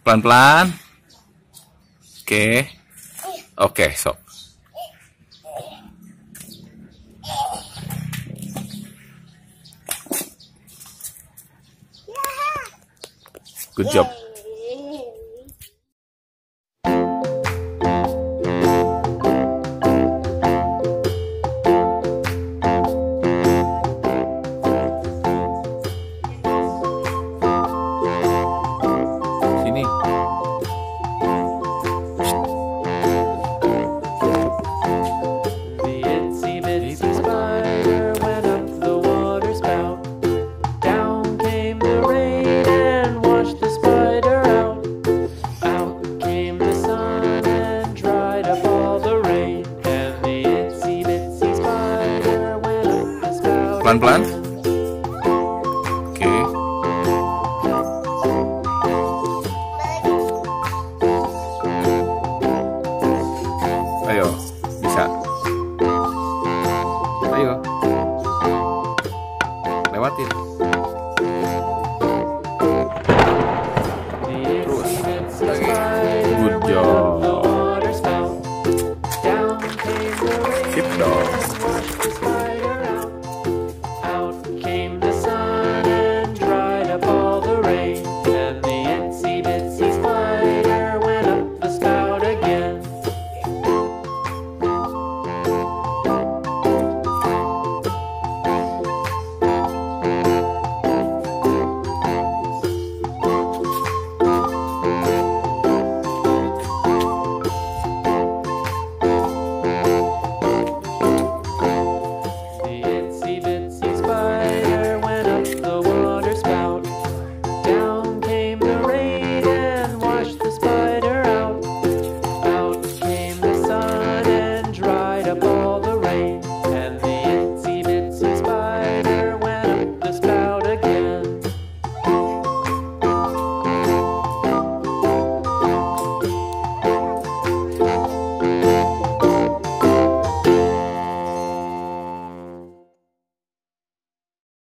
Pelan-pelan. Oke. Oke, sok. Good job. Sini. The itsy bitsy spider went up the water spout. Down came the rain and washed the spider out. Out came the sun and dried up all the rain. And the itsy bitsy spider went up the spout. Pelan-pelan.